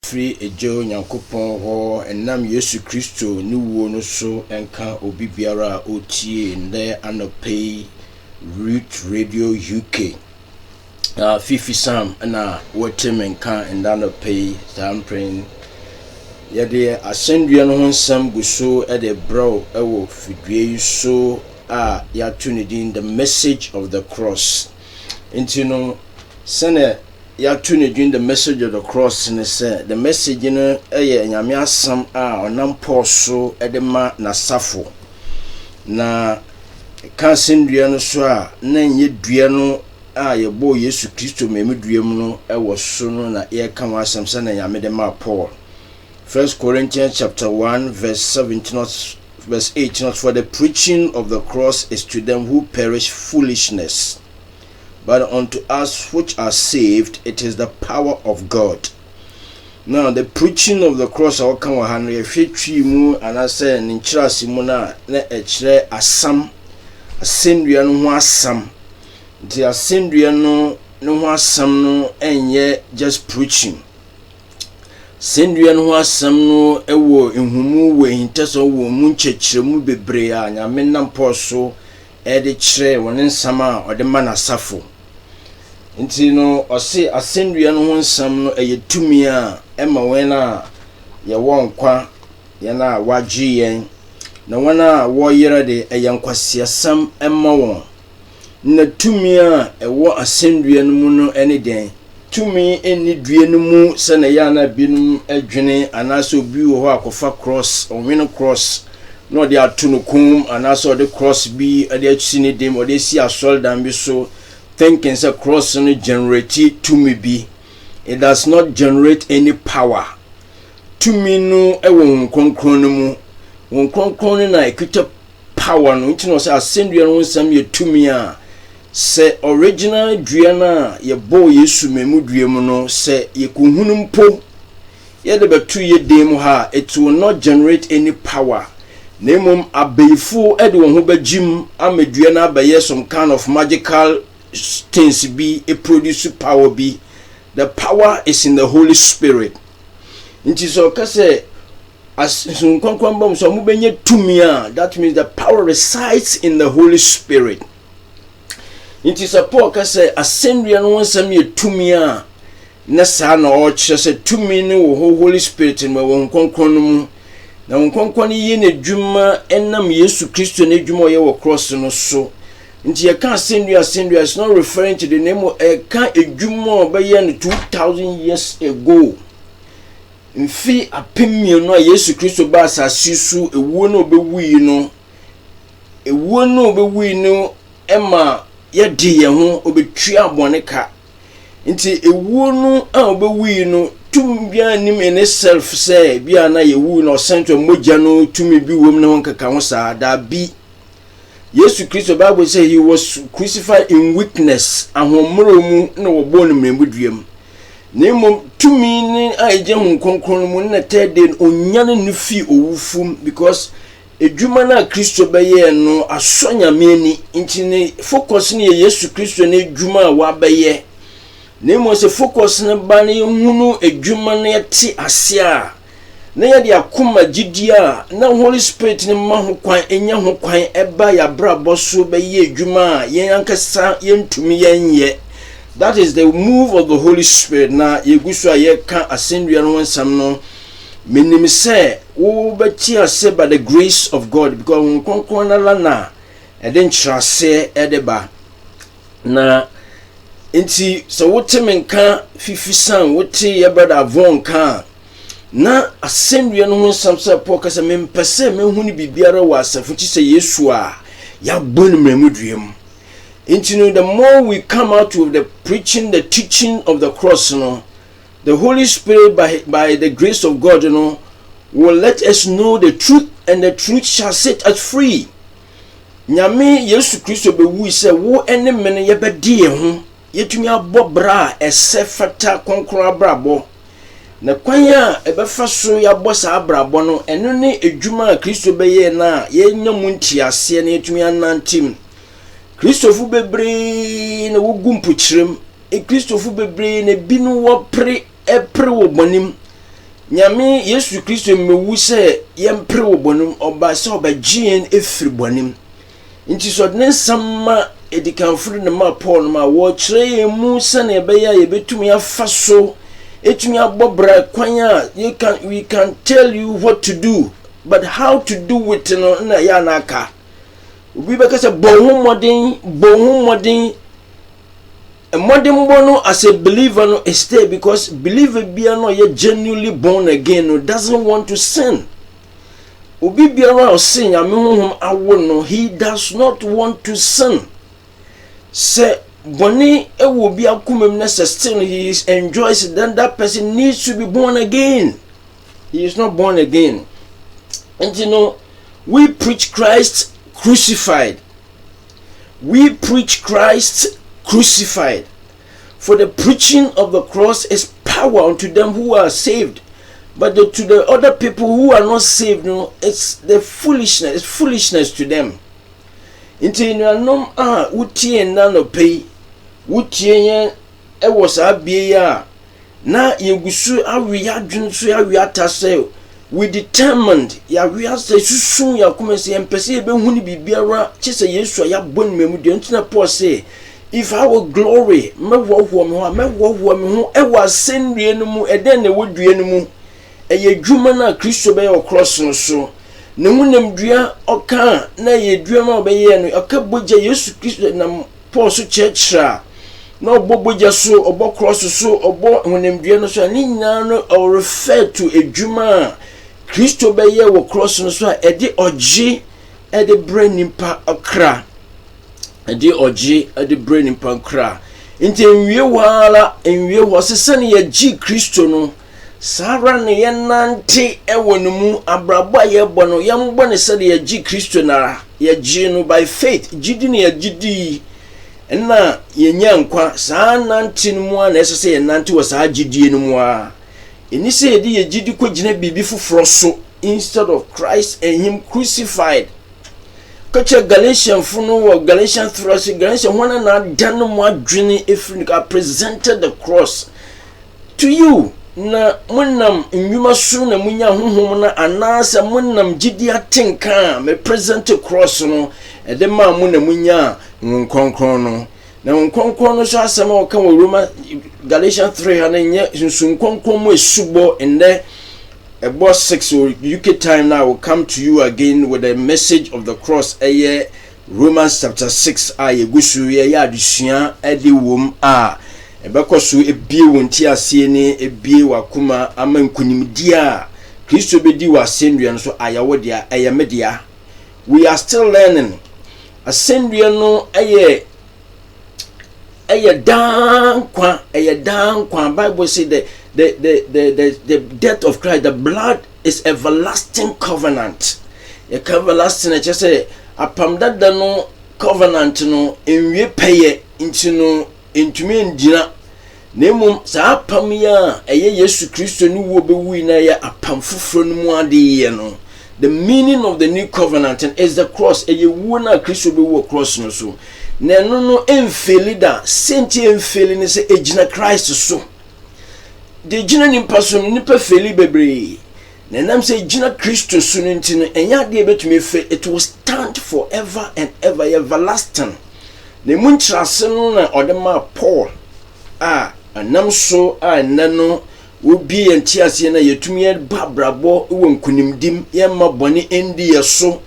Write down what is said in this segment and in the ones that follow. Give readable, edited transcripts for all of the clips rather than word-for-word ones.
Free ejo nyankopon ho enam Yesu Kristo ni wo no so enka obi biara otie nde anopay Root Radio UK Fifi Sam na wotemenka and anopay sampring yede asendua no ho nsam guso e de bro e wo fidue so ya tune din the message of the cross intino sene ya tune din the message of the cross ne say the message no eye nyame asam onam poso e de ma nasafo na kansendua no so na nye dua no ye bo Yesu Kristo memeduam no e wo so no na ye kan wasam se na nyame de ma Paul 1 Corinthians chapter 1 verse 17 verse 18 for the preaching of the cross is to them who perish foolishness, but unto us which are saved it is the power of God. Now the preaching of the cross all kan wa han yefetwi mu anase nchirase mu na ekire asam asendua no ho asam nti asendua no ho asam no enye just preaching. Sendua no ho asam no ewo enhumu we hinteso wo mu nchechiremu bebre a nyame nam poso e de kire won nsam a ode ma nasafo nti no ose asendua no ho nsam no eyetumi a ema wena ye won kwa ye na wagye yen na wana wo yere de eyankwasiasam ema won na tumi a ewo asendua no mu no ene den tumi eni due no mu se na ya na binum adwene anaso bi wo ho akofa cross onwene cross no de atuno kum anaso de cross bi de achini dem de si asol dan bi so thinking say cross no generate tumi bi. It does not generate any power. Tumi no ewo nkonkron no mu nkonkron na ekita power no ntino say asendua no nsam ye tumi a se original duana ye bo Yesu memuduem no se ye kuhunu mpo ye de betu ye dem ha it will not generate any power. Nemum abeifu e de wo ho bagim ameduana abaye some kind of magical things be a produce power be. The power is in the Holy Spirit. Nti so ka say as nkonkron bom so mo benye tumi a that means the power resides in the Holy Spirit. Inti support ka say asendua no nsam ye tumi a na sa na o kire say tumi ni wo Holy Spirit ni wo nkonkron no mu na nkonkron ye na dwuma enam Yesu Kristo na dwuma ye wo cross no so nti ye ka asendua is not referring to the name of ka edwuma ba ye no 2000 years ago mfi apemie no Yesu Kristo ba asase su ewuo no obewui no ema yedi ye ho obetwi abone ka nti ewuo no a obewui no tum bia nim in self say bia na yewu no sento moja no tumi bi wom ne ho kaka ho saa da bi Yesu Kristo Bible say he was crucified in weakness ahomro mu na wo bo no memuduam nemo tumi ni aje hu konkron mu na tede onyane no fi owufum because edwuma na Kristo beye no asonya meni ntini focus ni Yesu Kristo na edwuma a wa beye nemo se focus na ba na hunu edwuma na yeti ase a na yede akoma gidia na Holy Spirit ni ma ho kwan enya ho kwan eba ya brabo so beye edwuma yen ankasa yentumi yenye. That is the move of the Holy Spirit. Na yeguso aye ka asendua no nsam no menim say wo beti ase by the grace of God because nkonkon na lana eden chirase edeba na enti so wote menka fifisan wote ye brother Avon ka na asendua no nsam say Paul ka say mempese menhuni bibiara wa asafuchi say Yesu a ya bonu memuduem. Into the more we come out with the preaching, the teaching of the cross, the Holy Spirit by the grace of God, will let us know the truth, and the truth shall set us free. Nyame Yesu Kristo be we say wo ene mene ye bedi ye ho yetumi abo bra esefata konkron abrabo na kwanya ebefa so ya bo sa abrabo no eno ne edwuma Kristo be ye na ye nyamu ntiase na yetumi anantim Kristofu bebre na wogumpu kirem Kristofu bebre na binu wo pre wo bonim nyame Yesu Kristo mewu se yempre wo bonum oba se obagien efiri bonim nti so de nsama edikanfuru ne ma Paul ma wo kire emu se na ebeya yebetumi afaso etumi abobra kwanya we can tell you what to do, but how to do it no na ya naka obi be ka se bohu modern a modern bono as a believer no stay, because believer bia no ye genuinely born again no doesn't want to sin. Obi bia no sin ya me honhom awo no, he does not want to sin. Se boni e wo bi akumem na still he is enjoys, then that person needs to be born again. He is not born again. And you know, we preach Christ crucified. We preach Christ crucified. For the preaching of the cross is power unto them who are saved, but to the other people who are not saved, no, it's the foolishness. It's foolishness to them. Into no utie na no pay utie e was abia na yegusu awi adwun so awi atase. We determined ya we as susun ya kumese empese be huni bibiara chese Yesu ya bon memu de ntina Paul say, if I will glory me wo me ho e wa sendue no mu e den na wodue no mu e ye dwuma na Kristo be o cross no so ne hunem dua oka na ye dua ma be ye no oka boja Yesu Kristo na Paul so chechra na oboboja so obo cross so obo hunem dua no so ni nyina no o refer to edwuma Kristo be ye wo cross no so e de oji e de brain nimpa okra ade oji ade brain pankra nti enwie wala enwie wo sese ne ye Kristo no sara ne ye nante ewo no mu abrabo ye bo no ye mbo ne se de ye Kristo nara ye no by faith gidi ne ye gidi na ye nyankwa saa nante no mu na sese ye nante wo saa gidi no mu a eni se ye de ye gidi ko gina bibi foforo so instead of Christ and him crucified. Galatians 4 Galatians 3 Galatians 1 na dan mo adwene efrinika presented the cross to you na munam nwuma so na munya honhom na anasa munam gidi atenka me present the cross no e de ma mu na munya nkonkron no na nkonkron no so asema o kan wo Roma Galatians 3 ha na nye nkonkron mo esubo ende about 6 or UK time now will come to you again with the message of the cross. Romans chapter 6 aye gusu ye ya adusua ade wom a ebekoso ebie wonti ase ne ebie wakuma ama nkunimdi a Kristo bedi wasendua no so ayawo dia ayamedia. We are still learning. Asendua no dan kwa Bible say the death of Christ, the blood is everlasting covenant. A everlasting just say apam that no covenant no enwie peye into me ndina nemum sa apam ya eye Yesu Kristo ni wo bewu na ya apam foforo no mu ade ye no. The meaning of the new covenant is the cross. Eye wu na Kristo bewu cross no so na no enfeli da senti enfeli ne se ejina Christ so. The jina nimpasum nipa feli bebre na nam say jina Kristo so nti no enya de betumi fe, it will stand forever and ever, everlasting. Ne muntrase no na odema Paul anam so nano obi entiase na yetumi babrabo wo nkunimdim yemma bone endi yeso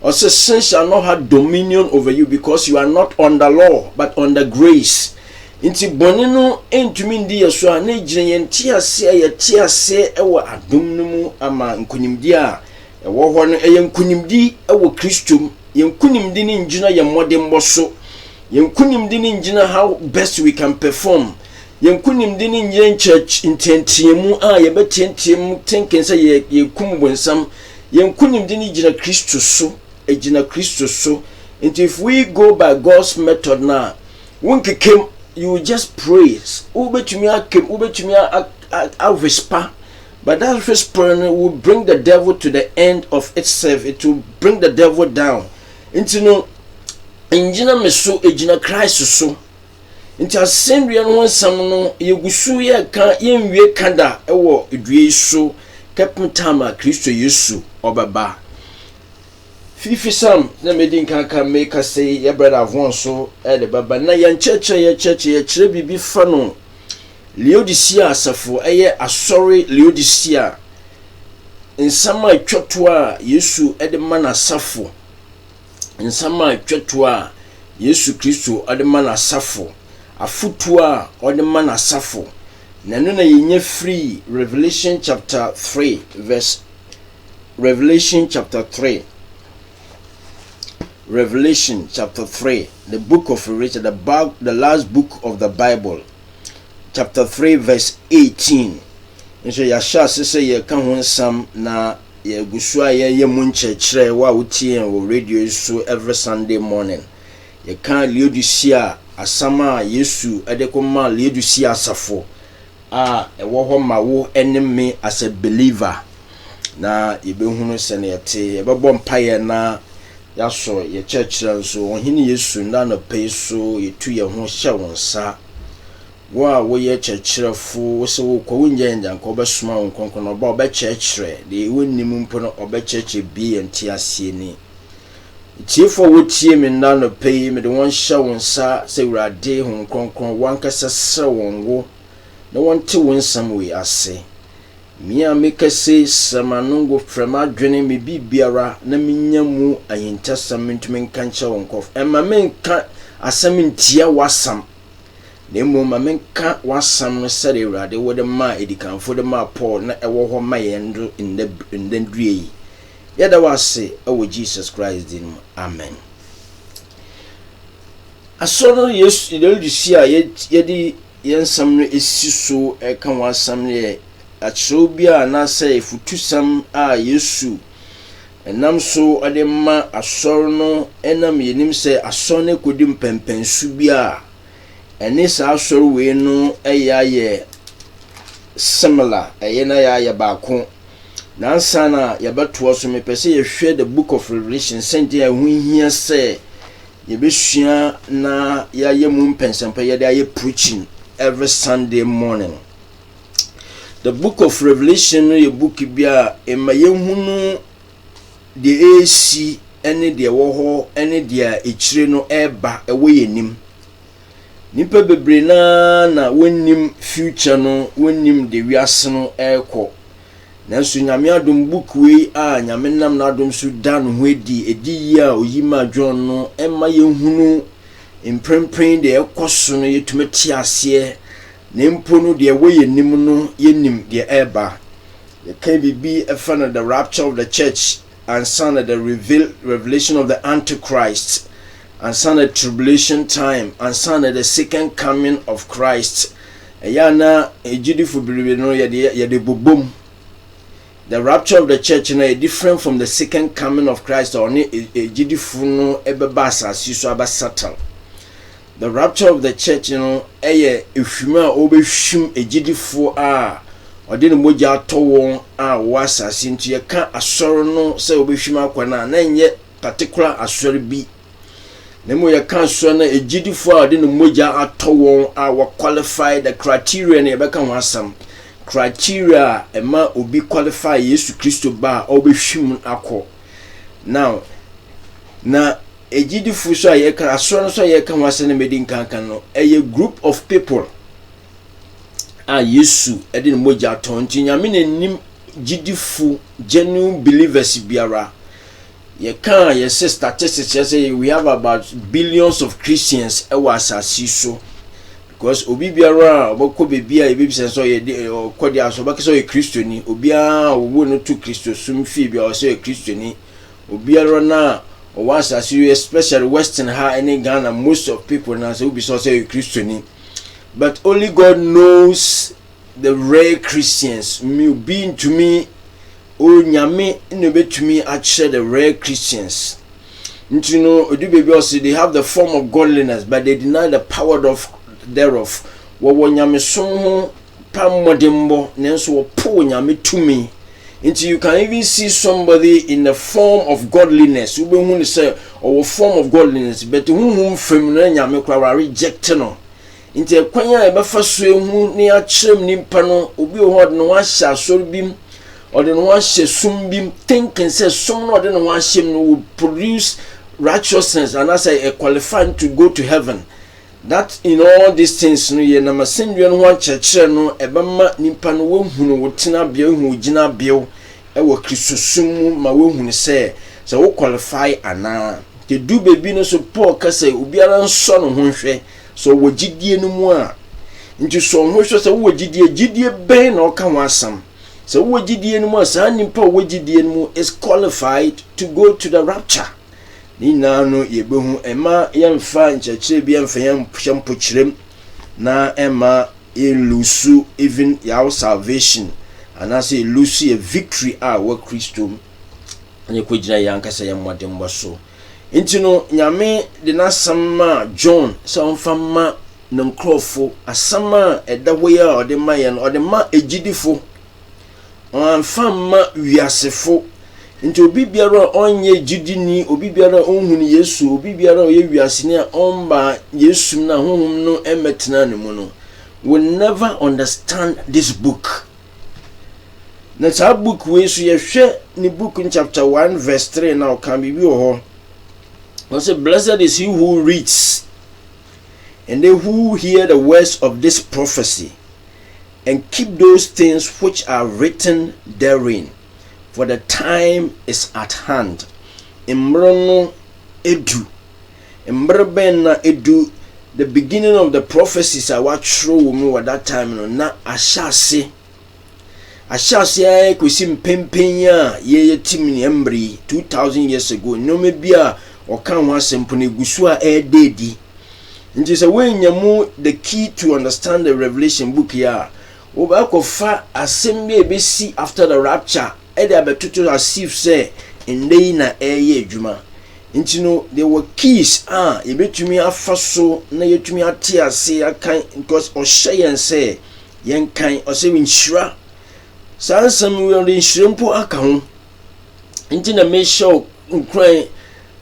or say sin shall not have dominion over you, because you are not under law but under grace. Inti bone no entumi ndi yeso na ejire yentiase ewo adom no mu ama nkunimdi a ewo ho no nkunimdi ewo Kristo. Yenkunimdi ni njina ye modem boso. Yenkunimdi ni njina how best we can perform. Yenkunimdi ni njina church intentiemu ye betentiemu tenken say ye kumbonsam. Yenkunimdi ni njina Kristo so, ejina Kristo so. And if we go by God's method now, came, you just praise. A whisper, but that whispering will bring the devil to the end of itself. It will bring the devil down. Into no injina meso ejina Christ so. Into ascend we no some no ye gusu ye kan ye nwie kanda ewo edue so. kepem time Kristo Yesu obaba fifi sam na medin kanka make say your brother avon so the baba na yan church ye kire bibi fa no Laodicea asafo asori Laodicea nsama atwato a Yesu de man asafo nsama atwato a Yesu Kristo de man asafo afutu a de man asafo na no na yenye free Revelation chapter 3 verse Revelation chapter 3 Revelation chapter 3 the book of Revelation, the last book of the Bible, chapter 3 verse 18. And so yasha say ye kan ho nsam na ye gusu a ye mu nkyerkyere wa wotie on radio so every Sunday morning. Ye kan Laodicea asama Yesu edekoma Laodicea asafo a ewo ho ma wo enemy as a believer na ye be hunu se na yete ye bebo mpaye na yaso ye kyerkyere so ohini Yesu na no pay so ye tu ye ho hye wonsa wo ye kyerkyerefo wo se wo kwa wonyanyan ko besoma won konkon no ba obekyerkyere de wonnim mpo no obekyerkyere bi enti asie ni tiefo wo tie me na no pay me de won hye wonsa se urade hon konkon wankasa sere won wo na won te wonsam we ase Mia mekase samanungo frema dwene me bibiara na menyamu ayintasam ntumi nkanche wonkof ema menka asam ntia wasam nemo ma menka wasam no sere urade wo de ma edikanfo de ma Paul na ewo ho ma yendo ndendue yada wase ewo Jesus Christ din amen. Asono Yesu Laodicea yedi yensam no esiso kan wasam ne Achobia na say futusam a Yesu enam so adema asor no enam yenim say asor ne kodim pempensu bia ene sa asor we no eyaye similar eyena ya baako nansa na yabeto so mepese ye hwe the book of Revelation sente ya hunhia say yebesua na yaye mu pensempa ye dey preaching every Sunday morning. The book of Revelation no ye book bia emayehunu de AC ene de wo ho ene de ekire no eba ewo yenim nipa bebre na wonnim future no wonnim de wiase no ekọ nanso nyame adom book we a nyame nam na adom so dan ho edi ya oyima John no emayehunu imprempren de ekoso no yetumeti ase Nimponu de way nimuno yenim de eba. The KBB efana the rapture of the church and son of the revelation of the Antichrist and son of tribulation time and son of the second coming of Christ. Yana ejidifu biribi no yede bobom. The rapture of the church no different from the second coming of Christ or ni ejidifu no ebeba asasi so abasatan. The rapture of the church, eye ehwuma obehwum ejidifo a ode ne moja atowon a wasase ntu ye ka asoro no se obehwum akwana na enye particular asoro bi nemo ye ka asoro na ejidifo a ode ne moja atowon a wa qualify the criteria na ye beka ho asam criteria ema obi qualify Yesu Kristo ba obehwum akọ now na ejidifu so ayeka asoro so ayeka wase na medin kankan no a group of people a Yesu edi moja tonti nyame nanim jidifu genuine believers biara ye kan ye statistics say we have about billions of Christians e was asiso because obi biara oboko bebia e bibisa so ye kodi aso baka so ye Christiani obi a wo no to Christo sum fi bia o so ye Christiani obi biara na once as you especially Western ha any Ghana most of people now say be so say Christian but only God knows the rare Christians me being to me o nyame no betumi actually the rare Christians you know odu baby also they have the form of godliness but they deny the power of thereof wo nyame so ho pamodembo nenso wo po nyame tumi. Until you can even see somebody in the form of godliness. You be say or form of godliness, but whom from nyame kwa reject no. Until kwanya e be fa so ehu ni a kyerem nimpa no obi o hod no wa hya so bim or the one she sum thinking says some no the one she will produce righteousness and as a qualified to go to heaven. That in all these things no ye na masendua no one church no ebema nimpa no wohunu wotina bia hu gina bia ewo Christosum ma wohunu say wo qualify ana the do baby no so Paul ka say obiara nso no ho hwe so wo gidie no mu a nti so ho hwe say wo gidie ben na o ka ho asam so wo gidie no mu a sa nimpa wo gidie no mu is qualified to go to the rapture. Ni na no yebehu ema yemfa nchechire bi yemfa yempochirem na ema elusu even your salvation and as elusu a victory wa Kristo anye kwegina yankasa yemwadem so nti no nyame de nasama John so mfama na nkrofo asama edawoye a ode ma ye no ode ma ejidifo mfama wiasefo nti obi biara onye jidini obi biara onhunu Yesu obi biara oye wiasene a omba Yesu na honhom no emetena ne mu no will never understand this book. Na sa book we so ye hwe ni book in chapter 1 verse 3 now can be ho. Also blessed is he who reads and they who hear the words of this prophecy and keep those things which are written therein, for the time is at hand. Imrono edu. Imbreben na edu. The beginning of the prophecies are what true me at that time no na ashase. Ashase ay kwesi mpempenya ye timini embri 2000 years ago. No me bia oka ho asempone gusu a ededi. Nti se wenyamu the key to understand the Revelation book here. Oba kofa assembly ebesi after the rapture. Ede abetutu as if say ndey na eye adwuma. Nti no there were keys yebetumi afaso na yetumi ate ase akan because ohye say yen kan ose winhyira sansam we on shrimpo aka ho. Nti na me show nkran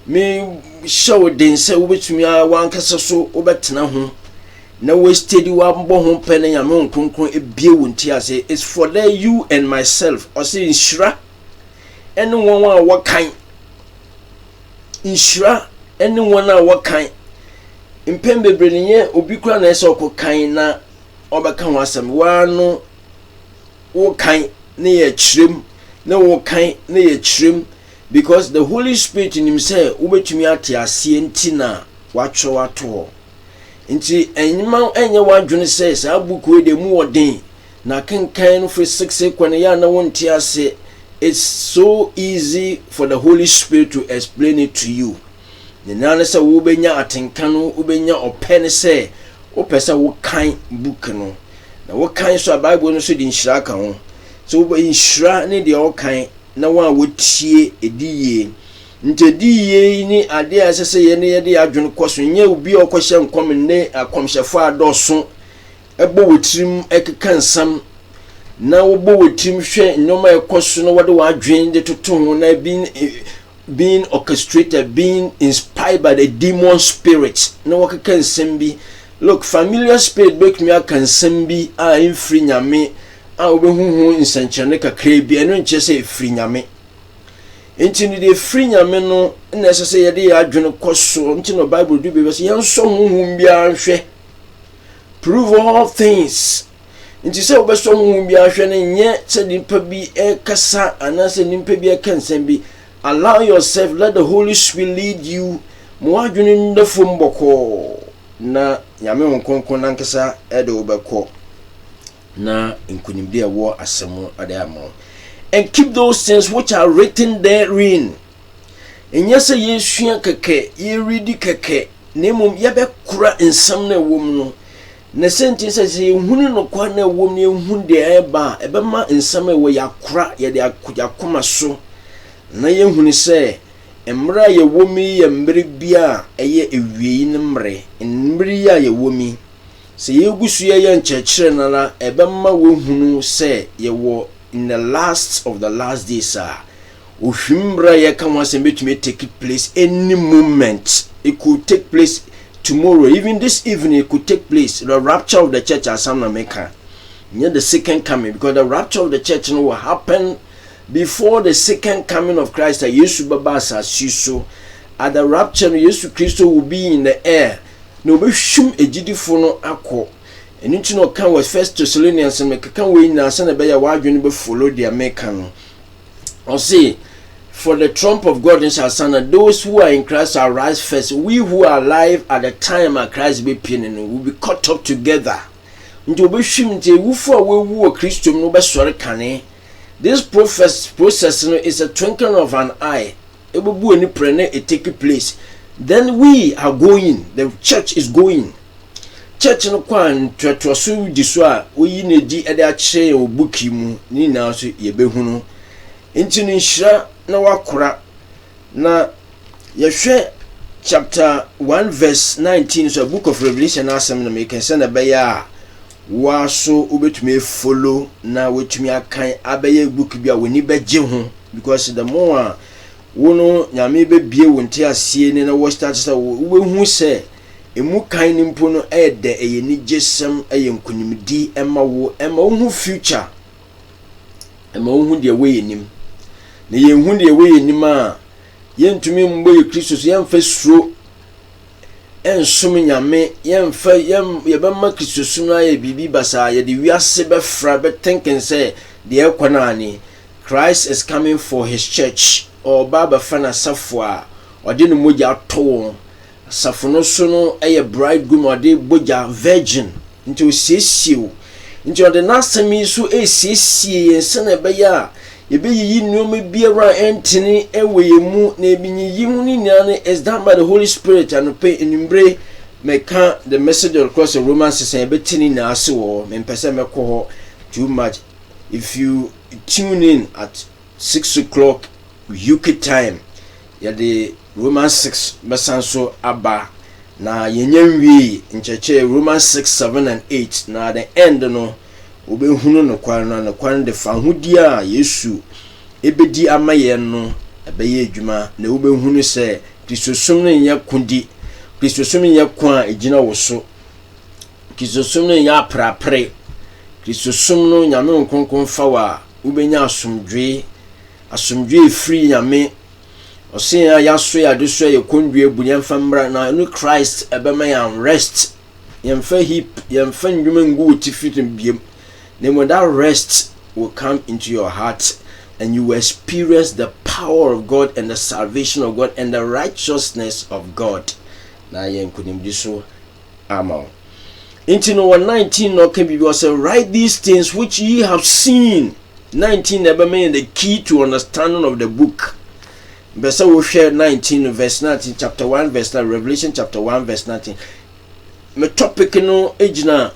me show den say wobetumi wankasa so obetena ho na we steady wa mbo ho pene ya me nkonkron ebie wonti ase. It's for there you and myself ose inhyira ene won wa wakan inhyira ene won a wakan impembebre ne obi kura na ese okokan na obeka ho asem wa no wo kan ne ye chirem na wo kan ne ye chirem because the Holy Spirit in himself ubetumi ate ase ntina watwo ato nti enyima enye wadwene say sa buku we de mu odin na kenkan no for 6 kwana ya na wonti ase. It's so easy for the Holy Spirit to explain it to you. The nana say wo benya atenkano wo benya opene say wo pesa wo kan book no na wo kan so Bible no so di nhyira ka ho so wo nhyira ne de wo kan na wo a wo tie ediye ntediye ni ade a sese ye ne ye de adwon koso nya obi okohye nkom ne akomhyefo adoso ebo wotrim ekeka nsam na wo bo wotim hwe nyoma ekoso no wode wadwen de toto ho na being orchestrated, being inspired by the demon spirits. No work can sembi. Look, familiar spirit make me a can sembi in free nyame who in Sanchaneca Krabi and just say free nyame. Into the free nyame no necessary they are journal cost so until the Bible do because young song whom be prove all things. Into so best song whom be and yet said in Pebi a cassa and as an impebia can sembi. Allow yourself, let the Holy Spirit lead you. Mwajunin the fumboko na yame wonkonko nankasa ede obeko na inkunimde wo asemo ade amo. And keep those things which are written therein. Enyese yesua keke, ye readi keke, nemum yebe kura nsam na wom no. Na sentence say ehunu no kwa na wom ne ehun de eba, ebema nsam e wo yakura ye de akoma so. Na yehuni se emra ye womi ye mbre bia eye ewie ne mbre ya ye womi se yegusu ye nchechire nana ebemma wohunu se ye wo in the last of the last days ohwimra ye ka wanse betumi take place any moment. It could take place tomorrow, even this evening it could take place. The rapture of the church as some America near the second coming, because the rapture of the church will happen before the second coming of Christ, Yesu baba asase so, at the rapture, Yesu Christo will be in the air. No be shum ejidifo no akọ. Enu nti no kan was First Thessalonians me kan we na se na be ya wadwene be follow the American. Or say, for the trump of God shall sound, and those who are in Christ shall rise first. We who are alive at the time of Christ be pinning will be caught up together. Nti obehwim nti ewufo a wewu Christo no be sori kane. This process is a twinkling of an eye. Ebubu ani prene it take place. Then we are going. The church is going. Church no kwan twetwoso di so a oyi na di ede a kire obuki mu ni na so ye behunu. Nti no nhira na wakora na yehwe chapter 1 verse 19 so book of Revelation asem na make sense na be ya wa so obetumi follow na wetumi akan abeye book bi a woni beje ho, because the more wono nyame be bie wonte asie ne na wo start say wo hu se emu kan ni mpo no ede eyeni gesem eyenkunimdi ema wo hu future, ema wo hu de we yenim na yenhu de we yenim a yentumi mbo ye Kristo so yemfa suro ensum nyame yemfa yebema Kristo so na ye bibi basa ye de wiase be fra be thinking say de ekwana ani Christ is coming for his church. Or baba fana safwa or didn't moja to safono sono a bridegroom or de boja virgin into sisiu into the nasami so a sisi and senabaya ye be ye no me be around Anthony away mu na binyi yimuni nyane is done by the Holy Spirit and pay in imbre meka the message across the Romans say betini na ase wo me pese meko too much. If you tune in at 6 o'clock UK time, ya the Romans 6 besanso aba na yenyenwi ncheche Romans 6, 7 and 8 na the end no obehunu no kwan de fa hudi a Yesu ebedi amaye no ebeye adwuma na obehunu se Kristosom no nya kundi, Kristosom nya kwa ejina woso, Kristosom no nya prapre, Kristosom no nyame nkonkon fawa ubenya asumdwe free nyame osia ya so ya deso ya kondwe bunya famra na no Christ ebema ya rest yemfa hip yemfa ndwuma ngu tifitim biem. Then when that rest will come into your heart and you will experience the power of God and the salvation of God and the righteousness of God. Na yen kunimdi so amen. Into no 19 no can be was write these things which ye have seen. 19 never mean the key to understanding of the book. Besa we share 19 verse 19 chapter 1 verse 9 Revelation chapter 1 verse 19. Me topic no ejina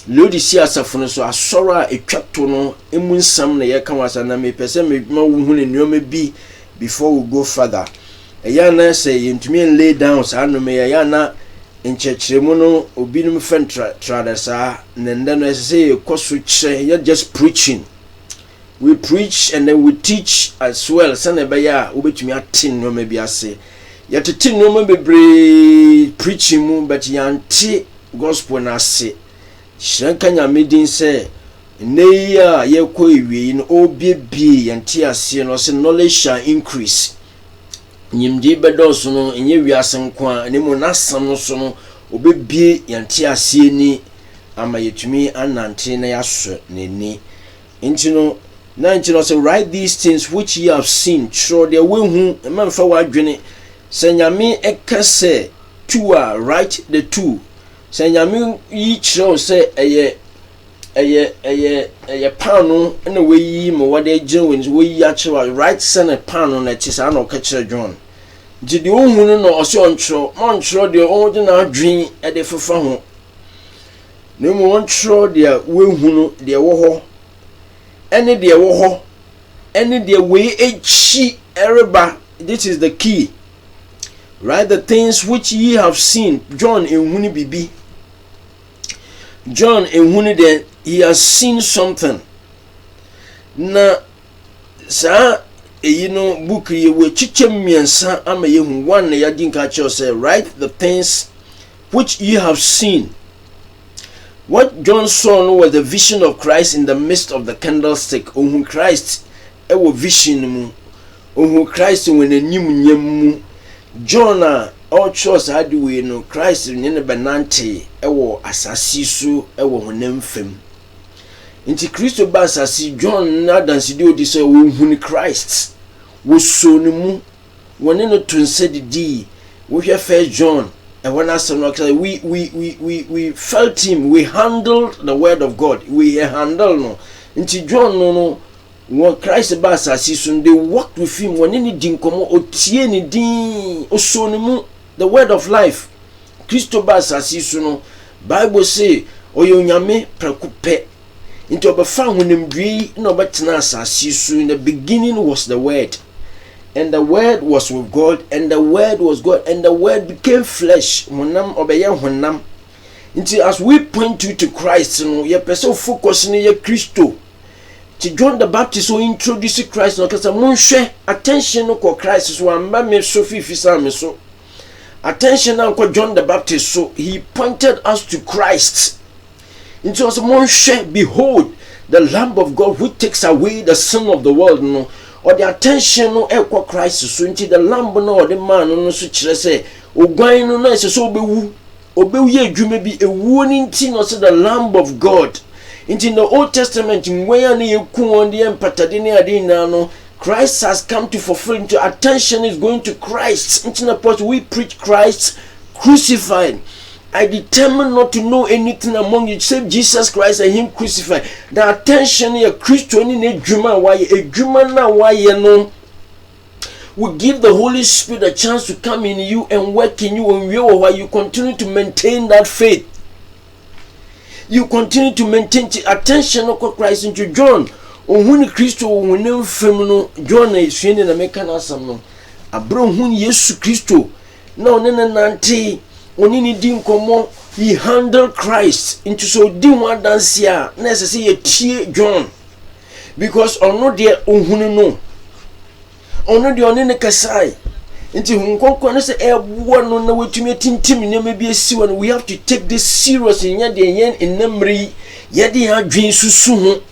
Laodicea safono so asora etwato no emunsam na ye kan wasa na me pese me ma wo hu ne nyoma bi before we go further. Eya na say yentumi lay down sa no me ya na enchechiremu no obinum tradesa nende no say koso kire you just preaching. We preach and then we teach as well. Sanebaya ubetumi atin no maybe ase. Yatete no me bebre preaching mu but yanti gospel na ase. Shranka nyame din se neya ye ko ewie no obiebie yanti ase no se knowledge shall increase. Nyimdi bedoso no enye wiase nko ne mu nasam no so no obebie yanti ase ni ama yetumi anante na yaso neni. Intino 19 also write these things which ye have seen. Sure there we who a man for wadwene. Senyame ekase two are write the two. Senyame yi chiro say eye pano na we yi mo wade gin we yi achiro write send a pano na tisa na ka chiro John. Di de ohunu no ose onchiro mon chiro de ohun na adwen e de fefa ho. Na mo onchiro de we hunu de wo ho. Any de wo ho any de we echi ereba. This is the key. Write the things which ye have seen. John enhuni bibi. John enhuni de he has seen something. Na sa you know book ye we chiche miensa ama ye hu one na yadin ka cho say write the things which ye have seen. What John saw was the vision of Christ in the midst of the candlestick. Ohun Christ ewo vision mu ohu Christ when enyim nyam mu John a church adwe no Christ ne ne benante ewo asasi so ewo honam fam nti Kristo ba asasi John na danse di odi so wo hu ni Christ wo so ne mu woni no tonse didi wo hwe First John and when I said we felt him, we handled the word of God, we handle no nti John no when Christ ba asasi so they walked with him when any din komo otie ni din oso ne mu the word of life Kristo ba asasi so no Bible say oyo nyame prekupe nti obefa honimdwi na obetena asasi so in the beginning was the word and the word was with God and the word was God and the word became flesh honam obeye honam nti as we point you to Christ no ye person focus ni ye Kristo ti John the Baptist so introduce Christ no kasa monhwe attention no ko Christ so amba me so fifisa me so attention na ko John the Baptist so he pointed us to Christ into us monhwe behold the Lamb of God who takes away the sin of the world no or the attention no e ko Christ so into the lamb no or the man no so kire say ogwan no na se so obewu ye adwuma bi ewuo ni nti no say the Lamb of God in the Old Testament where you on the empatadini Christ has come to fulfill into attention is going to Christ. In the we preach Christ crucified. I determined not to know anything among you except Jesus Christ and him crucified. The attention here Christian in a Juma na why no will give the Holy Spirit a chance to come in you and work in you and while you continue to maintain that faith. You continue to maintain attention of Christ into John. When Christo when no John is showing in American asam no. Abro hun Yesu Christo. No nene nanti onini dim komo he handled Christ into so dim one dance here. Necessary tie John. Because ono de ohunu no. Ono de onene kasai. Nti hunkonko no se ebuo no na wetumi tintim nyama bi asiwa no we have to take this serious nya de yen enamri ye de adwen susu ho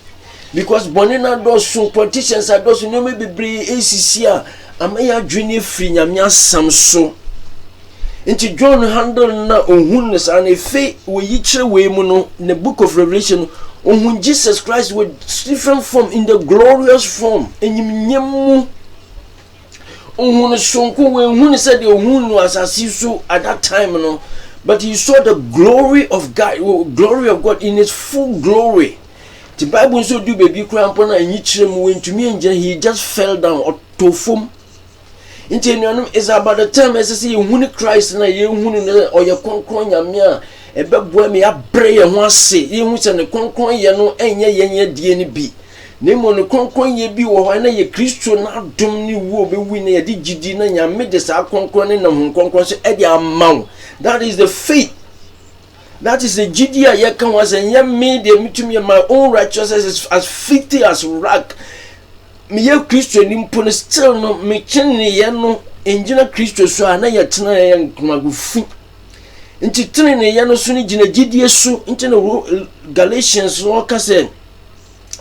because bone na do so politicians are do so nyama bebre esisi a amaya adwen efri nyame asam so nti John handle na ohun ne sa na fe we yi kire we mu no in the book of Revelation ohun Jesus Christ with different form in the glorious form enyimnyam Ohun sonko we hun said the ohun no asasi so at that time no but he saw the glory of God in its full glory. The Bible so do baby cramp na anyi kire mu wentumi engine he just fell down otofom. Intenionum is about the time as say hun Christ na ye hun no oye konkron nyame a ebeboa me abre ye ho ase ye hu se ne konkron ye no enye yenye die ni bi. Nemo no konkron ye bi wo na ye Kristo na dom ni wo bewi na ye di gidi na nyame de sa konkron na hun konkron so e di amaw. That is the faith. That is the gidi a ye kan was and ye me de mitumi my own righteousness is as filthy as rag. Me ye Kristo ni mpo still no me chen ne ye no engina Kristo so na ye tena ye nkumagufu. Nti tene ne ye no so ni gina gidi so nti no Galatians no ka say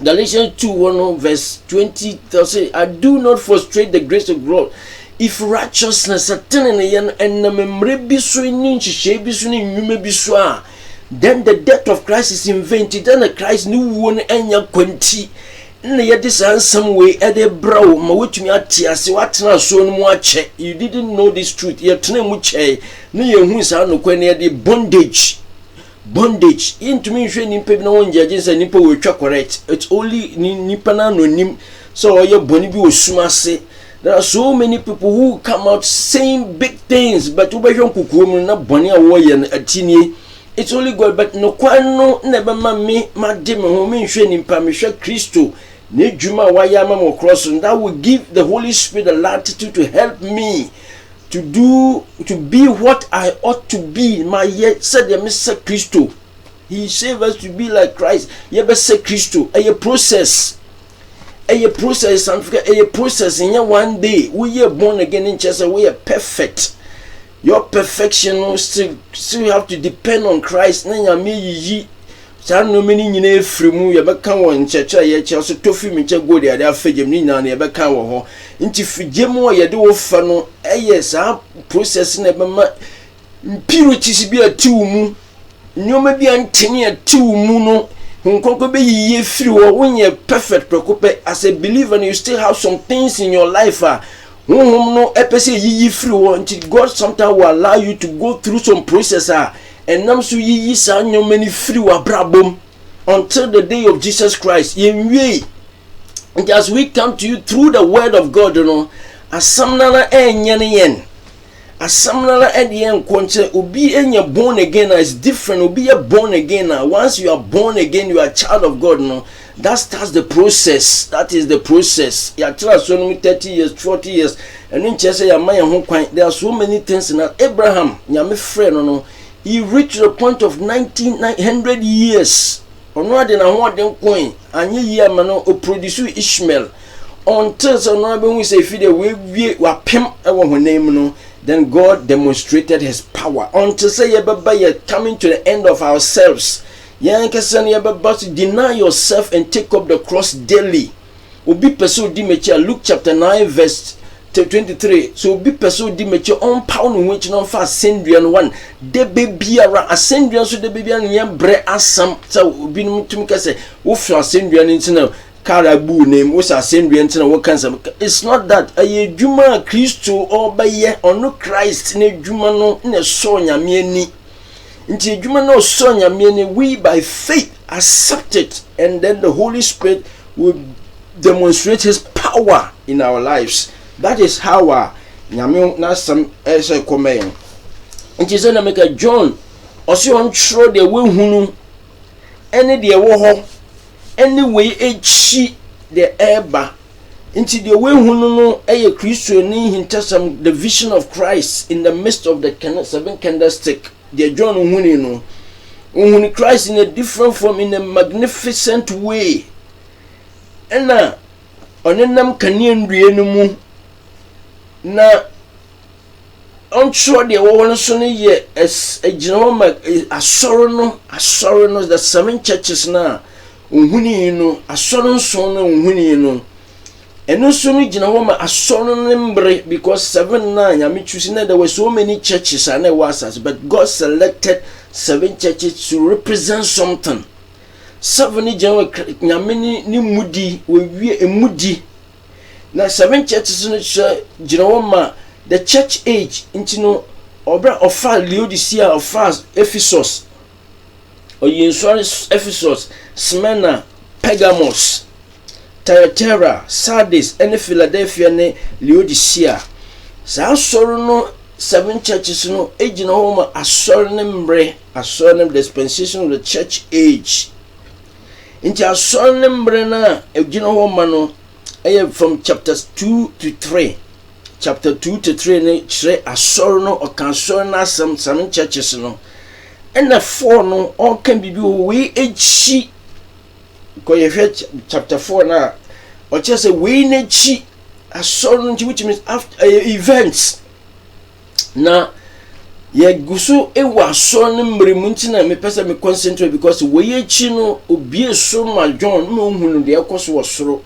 Galatians 2:1 verse 20 say I do not frustrate the grace of God. If righteousness attend and memory be so in nhye bi so ni nwuma bi so a then the death of Christ is invented then the Christ ni wo no anya kwanti na ye this some way e dey braw ma wetumi atiase watena so no mu ache you didn't know this truth ye tena mu che na ye hu sa no kwan ye dey bondage into me hwe nimpa bi na won judge say nimpa we twa correct it's only nimpa na anonim so ye boni bi osuma se. There are so many people who come out saying big things but ubehwe nkukuom na boni a wo ye atini it's only God but no kwan no na be ma me ma de me ho me hwe nimpa me hwe Kristo na djuma wa ya ma mo cross and that will give the Holy Spirit the latitude to help me to be what I ought to be. My yet said the Mr. Christo. He saved us to be like Christ. You ever say Christo? A process. A process and a process in your one day. We are born again in church. We are perfect. Your perfection still have to depend on Christ. saa no many nyina efrimu ye beka won cheche ye che so tofi mi che go de ade afegem ni nyina ye beka wo ho nti figem wo ye de wo fa no eye saa process na be ma impurities bi atiwu mu nyoma bi antene atiwu mu no hunkonko be yiye free wo wonye perfect prekope as a believer you still have some things in your life no epese yiyi free wo until God sometimes will allow you to go through some process and nam so yiyi sa nyoma ni free wa brabom until the day of Jesus Christ yenwie. And as we come to you through the word of God, asamnana yen asamnana yen konche obi enya born again is different. Obi born again once you are born again, you are a child of God. That starts the process. That is the process. You are 30 years, 40 years, and then say there are so many things in that. Abraham, my friend, he reached the point of 900 years. Ono ade na ho den coin anye yia ma no o produce Ishmael until so no be we say fide we wapem e wo honam no. Then God demonstrated his power until say ye baba ye coming to the end of ourselves. Yan kesen ye baba to deny yourself and take up the cross daily. Obi person di mechi Luke chapter 9 verse 23. So be person di mechi on pound which no fa ascendian one de bebiara ascendian so de bebian nya bre asam so obi no tum ka say wo fa ascendian ntina karabu name wo sa ascendian ntina wo kan sam. It's not that aye dwuma Kristo obaye ono Christ ne dwuma no ne so nyame ani nti dwuma no so nyame ani we by faith accept it, and then the Holy Spirit will demonstrate his power in our lives. That is how nyame na some ese komen. Nti se na make John osi on tro de we hunu ene de wo ho anyway echi de eba nti de we hunu no eye Kristo ni hintasam the vision of Christ in the midst of the seven candlestick. De John hunu no hunu Christ in a different form, in a magnificent way. Ena onenam kanie ndue no mu na on sure de wo so no ye agina ma asoro no the seven churches na ohuni no asoro so no ohuni no eno so no gina wo ma asoro no mbre, because 7 na nyame choose na there were so many churches and was as, but God selected 7 churches to represent something. 7 nyame ni mudi we emudi na 7 churches no gina wo ma the church age into no obra ofa Laodicea, ofa Ephesus, or Ephesus, Smyrna, Pergamos, Thyatira, Sardis, and Philadelphia ne Laodicea. Sa sorrow no 7 churches no age no home a dispensation of the church age. Into a solemn na egino home no from chapters 2 to 3. Chapter 2 to 3 ne chere asoro no or can na some churches no, and the 4 no all can be we echi ko ye chapter 4 na or just say we nechi asoro, which means after events na ye gusu ewa asoro no mremu ntina me pesa me concentrate, because we echi no obi so ma John no hunu de ekoso wosoro.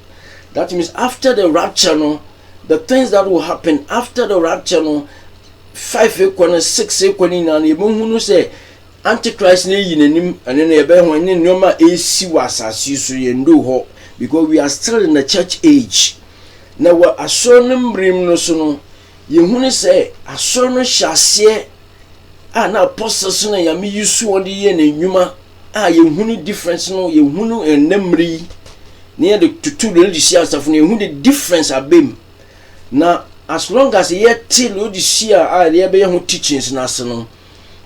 That means after the rapture no, the things that will happen after the rapture no, 5 equal 6 equal na hunu say Antichrist ne yinanim ane na ebe ho ne nyoma esi wasasi so yendo ho, because we are still in the church age. Na wa asonum rim no so no ye hunu say asono hyase na apostles no ya me yusu wode ye na nyuma ye hunu difference no, ye hunu enamri near the two religious stuff ne hunu the difference abem. Na as long as ye till Laodicea there be ho teachings na se no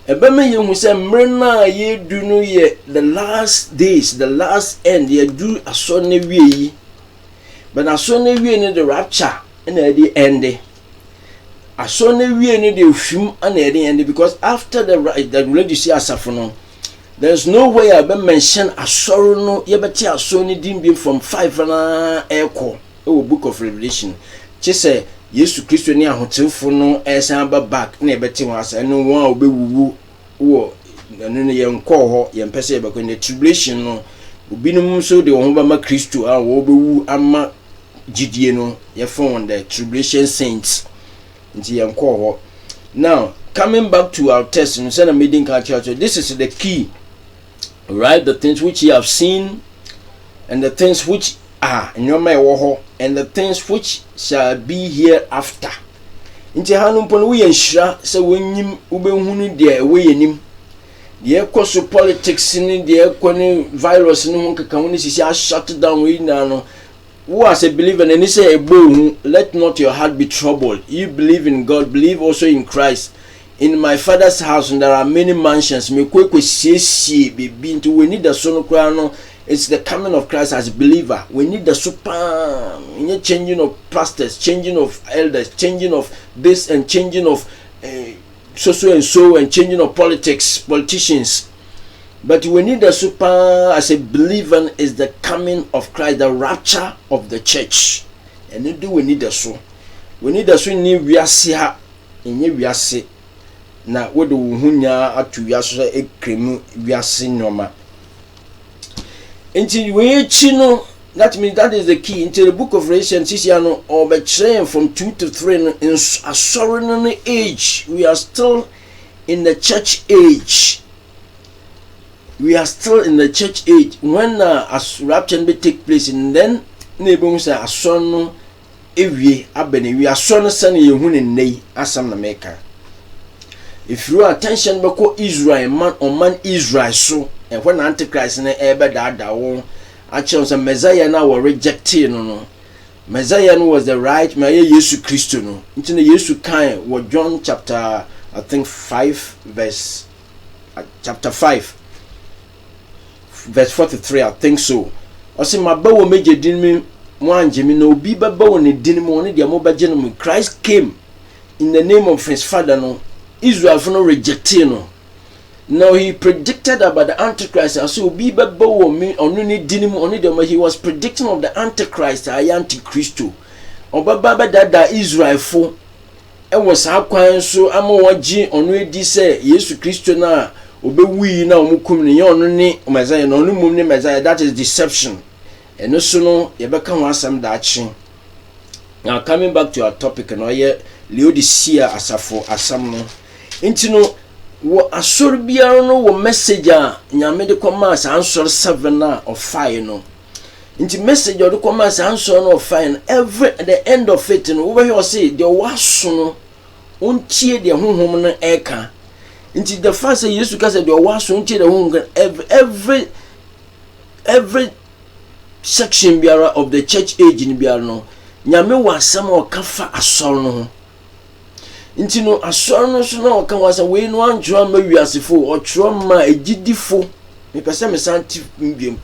ebe me ye hu se mrena ye du no ye the last days, the last end ye do aso na wie yi, but aso na wie ne the rapture na the end. Aso na wie ne the ofim na the end, because after the Laodicea stuff no, there's no way I be mention asoro no ye beti aso ne dim from 5 na eko book of Revelation. Chese Yesu Kristo ni ahotemfo no esan ba back na ebeti ho asa no won obewuwu wo no yen call ho yen pese be in the tribulation no obinum so de ho ba ma Kristo a wo bewu ama gidie no ye fon the tribulation saints nti yen call ho. Now coming back to our text in Sena Meeting Culture, this is the key, right? The things which ye have seen, and the things which are in your mind, and the things which shall be hereafter. Inti hanum pon we enhira se wonyim ubehunu de we yenim de ekoso politics ni de ekone virus ni ho keka woni sisi a shut down we na no. Who as a believer and he say let not your heart be troubled. You believe in God, believe also in Christ. In my Father's house and there are many mansions. Me kwe see be into we need the son no. It's the coming of Christ as a believer. We need the super changing of pastors, changing of elders, changing of this and changing of so and so and changing of politicians. But we need the super as a believer is the coming of Christ, the rapture of the church. And we need the so. We need the so in wiase in wiase. Na we do hunya atu wiase e kremu wiase nyoma. Until we chino, that means that is the key. Into the book of Revelation, or betraying from 2 to 3 in a sorrowing age. We are still in the church age. We are still in the church age when a rapture will take place, and then neighbors are son ewie abene we are son sane yehun nei asam na meka. If you attention beko Israel man Israel so and when antichrist na ebe da wo actually some Messiah na were rejected no Messiah no was the right man Jesus Christ no nti na Jesus kan wo John chapter I think 5 verse chapter 5 verse 43 I think so. Osi maba wo meje din mi wanje mi na obi baba wo ne din mi woni de mo baje no Christ came in the name of his father no Israel for no rejecting no. Now he predicted about the Antichrist. So obi baba wo mi onu ne din mi oni de mo he was predicting of the Antichrist Antichristo. Obaba bada Israel fo e was akwan so amawaji onu edi se Jesus Christo na obewi na omukum ne onu ne Messiah na onu mum ne Messiah. That is deception. And also no yebeka ho asam da achi. Now coming back to our topic no ye Laodicea asafo asam no nti no wo asor biara no wo message a nyame de koma sa answer 7 na of fire no nti message o de koma sa answer no of fire every at the end of it no wo be say de waso no ontie de honhom no eka nti the first say Jesus ka say de waso ontie de honhom every section biara of the church age ni biara no nyame wasam o kafa asor no nti no asor no so na o kan wasa we no anjua ma wiasefo o tro ma egidifo me pese me santi mbiem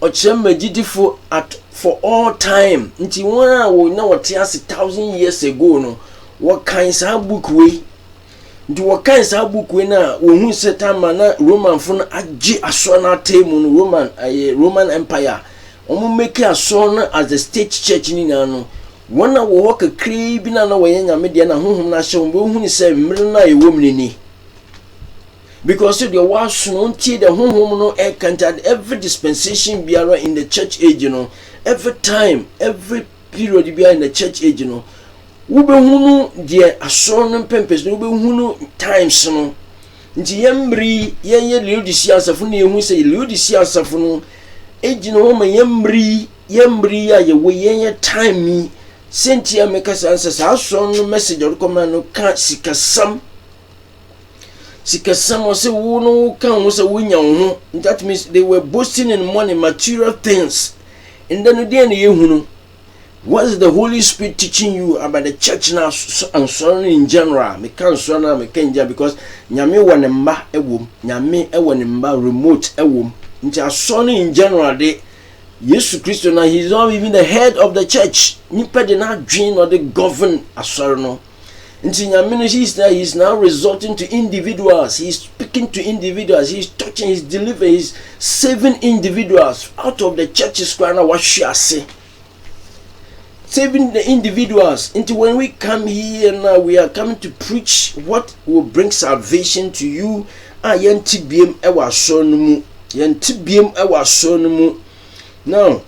o tro ma egidifo at for all time nti won a wo na wote ase 1000 years ago no wo kan sa book we nti wo kan sa book we na wo hu setama na Roman fo no agi asor na temu no Roman Empire omo make asor no as the state church ni na no wana wo waka kribi na na wanya nyame de na honhom na hye wo hu ni se mmere na ye womni ni because the was no tie the honhom no e canted every dispensation biara in the church age no every time every period biara in the church age no wo be hunu de asor no pempes no wo be hunu times no nti yemri ye Laodicea asafo na ehu se Laodicea asafo no age no ma yemri ya ye we ye time mi Sentia make us answer so message or command no can't sikasam or say no can was a winner. That means they were boasting in money, material things. And then again, you what is the Holy Spirit teaching you about the church now and so in general? Me can't so now me can't because Nyame one mba ewom, Nyame one mba remote ewom. Nti asoni in general they Jesus Christ now he's not even the head of the church. Nipa de na dream or the govern asoro no. Nti nyame he's now resorting to individuals. He's speaking to individuals. He's touching, he's delivering, he's saving individuals out of the church's crown. What she say? Saving the individuals. Into when we come here now, we are coming to preach what will bring salvation to you a yenti biem e wa so no mu yenti biem e wa so no mu. Now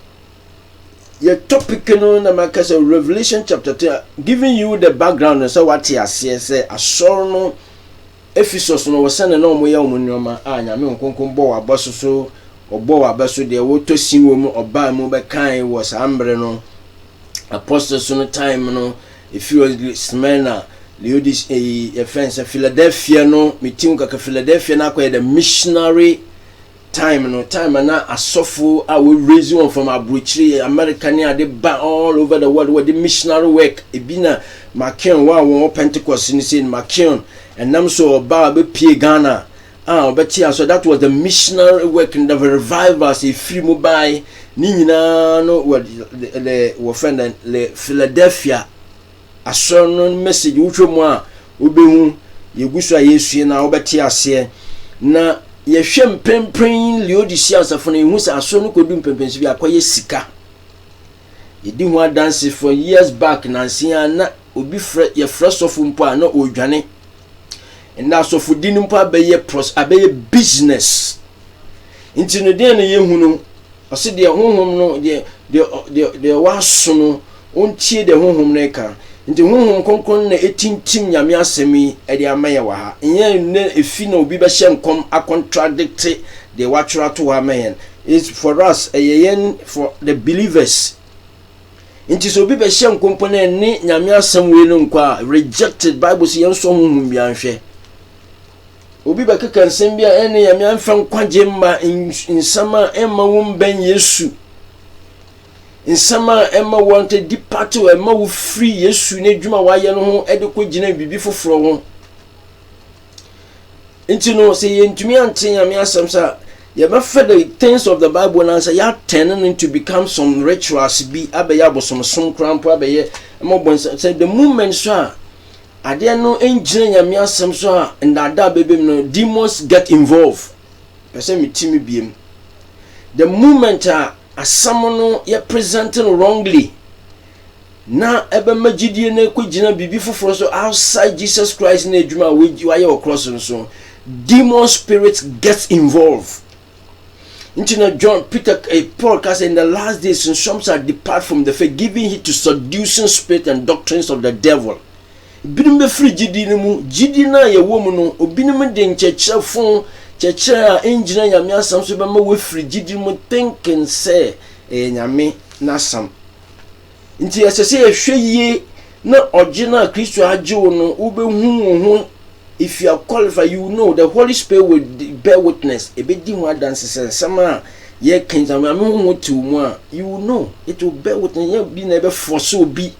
your topic no na makasa Revelation chapter 10, giving you the background so what you say asoro no Ephesus no was send na omo ya omo nyoma a nyame nkonkon bo wa baso so obo wa baso de wo to sin wo mu oba mu be kan was ambre no apostles no time no if you was Smyrna Leodis a friends Philadelphia no meeting ka Philadelphia na kwa the missionary time no time na asofo a we raise one from abrochiri American they ba all over the world with the missionary work e bi na Makion one Pentecost ni say Makion and nam so ba be pie Ghana obetia so that was the missionary work in the revival say free mobile ni nyina no we friend le Philadelphia asono message wutwemu a obehu yegusu a Yesu na obetia ase na yehwe mpempren Laodicea asafo no ehu sa asono kodu mpempensi bi akoye sika yedi hu adanse for years back na nsia na obi ye fresh of mpo a na odwane na so fudi no mpo abeye abeye business nti no de na yehu no ose de honhom no de waso no ontie de honhom no ka nti honhom konkon na etintim nyame asemi e de amaye wa ha enye ne efi na obi be hye nkom a contradict de watchura to wa mayen is for us for the believers. Nti so obi be hye nkom na ni nyame asem we no nkwa rejected Bible say yenso honhom bia nhwe obi ba keka nsem bia ene nyame amfa nkwaje mma insama emma won ben Yesu insama emma want depart o emma wo free Yesu ne dwuma wa ye no ho ede ko gina bibi foforo ho nti no say yentumi ante nyame asem sa ye ma fe the things of the Bible na say ya turning to become some rituals bi abaye abosom krampo abaye emma bon say the movement so ade no engine nyame asem so ndada bebem no demons get involved person me timi biem the moment asamono ye presenting wrongly na ebe magidie na kwagina bibi foforo so outside Jesus Christ na adwuma we waye o cross so demon spirits get involved. Into John Peter Paul cast in the last days and some shall depart from the faith, giving heed to seducing spirit and doctrines of the devil. Binim be free gidi ni mu gidi na ye wo mu no obinim de ncheche fon cheche a engine nyame asam so be ma we free gidi mu thinking say nyame nasam nti asese ye hweye na original Christo age wo no wo be hu if you are qualified you know the Holy Spirit will bear witness e be di mu adanse sama ye kin sam ame hu to mu a you know it will bear witness ye bi na be force obi.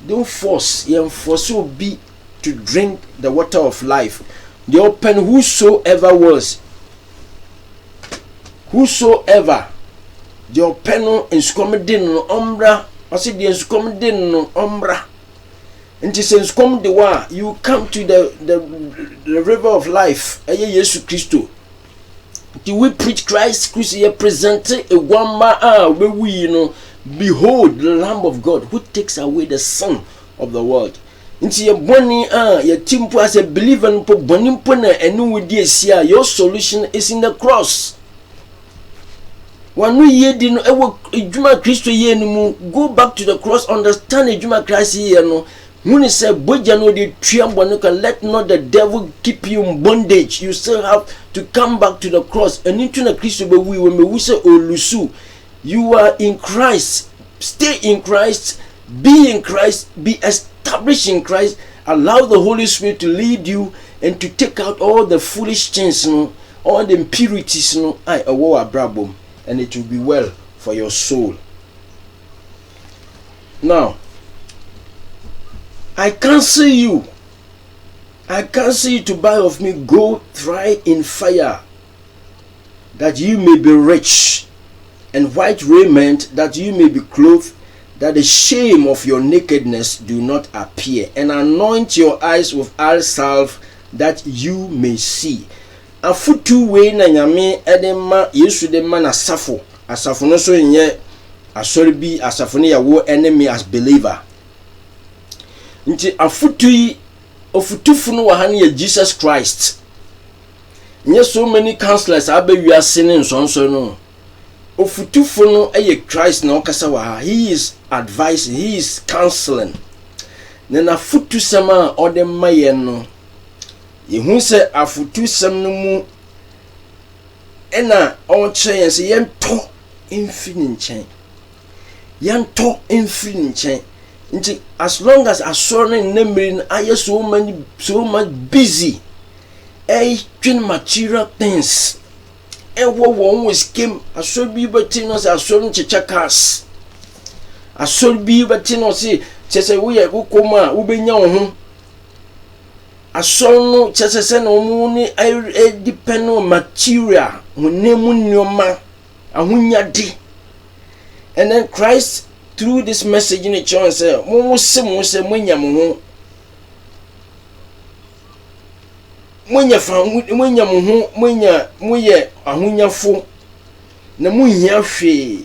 Don't force obi to drink the water of life. The open whosoever the open in skomedin no ombra I say the skomedin no ombra and since come the wa you come to the river of life eye Yesu Christo we preach Christ Christ present a wamba we know. Behold the Lamb of God who takes away the sin of the world. Nti ye boni ye timpo as a believer mpo boni mpo na enu wudi esia your solution is in the cross. Wanu ye di no ewo ejuma Kristo ye no mu go back to the cross understand ejuma Christ ye no muni say boja no de triambo no can let not the devil keep you in bondage. You still have to come back to the cross and into the Kristo be we when we say olusu. You are in Christ. Stay in Christ. Be in Christ. Be established in Christ. Allow the Holy Spirit to lead you and to take out all the foolish things, all the impurities, and it will be well for your soul. Now, I counsel you to buy of me gold tried in fire, that you may be rich, and white raiment, that you may be clothed, that the shame of your nakedness do not appear, and anoint your eyes with eye salve, that you may see. Afutu we na nyame edema Yesu de ma na asafo no so nye asori bi asafo no yawo enemy as believer. Nti afutu yi ofutufu no wa ha ne Jesus Christ. Yes, so many counselors are be asking so no. Ofutufo no eye Christ na okasa wa. He is advising, he is counseling. Na futu sama ode maye no. Yehu se afutu sam no mu ena on chen se yento infini nchen. Yento infini nchen. Nti as long as asore nemri aye so much busy. Twin material things. One was came. I should be but no say asore chicha cars. Asore bi but no say chese we ukoma ubenya ho. Asore no chese se no mu ni depend on material. Honemu nyoma ahunyade. And then Christ through this message in the church say mo se munya mo ho. Munya muye ahunyafo na muhia hwe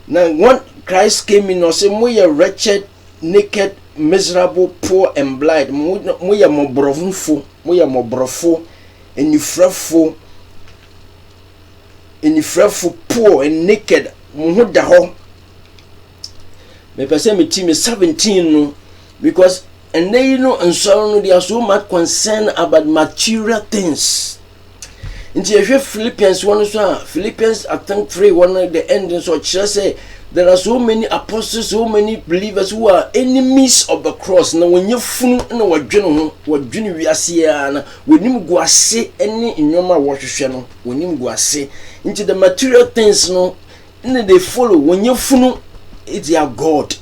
na when Christ came in or say muye wretched, naked, miserable, poor and blind, muye mobrofo enifrafo poor and naked muhu da ho me pese me team 17 no because and they and so they are so much concerned about material things. In the Philippians 1, Philippians I think 3, one of the endings of church say there are so many apostles, so many believers who are enemies of the cross. Now when you fun no what we are when you go say any in your wash when you go say into the material things no they follow when you fun it's their God.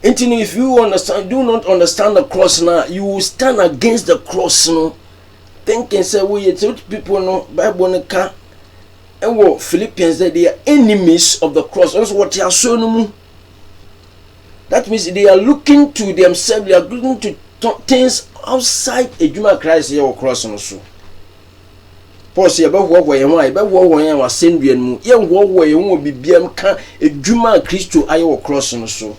And if you do not understand the cross now, you will stand against the cross no. Thinking say we people no Bible no can and what Philippians that they are enemies of the cross. That's what they are showing. That means they are looking to themselves, they are looking to things outside a human Christ here or cross also. Paul say about what we want, about what we are sending mu. Ye what we want be biam can a human Christ to ayo cross also.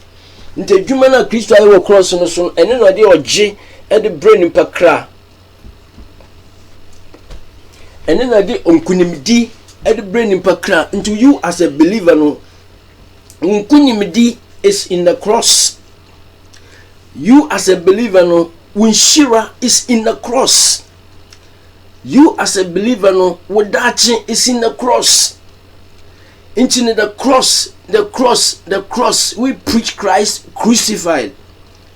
Nte dwuma na Kristo ayi wo cross no so ene no de ogye e de brain mpakra ene na de onkunimdi e de brain mpakra into you as a believer no onkunimdi is in the cross. You as a believer no winshira is in the cross. You as a believer no wodachi is in the cross. Into the cross, we preach Christ crucified.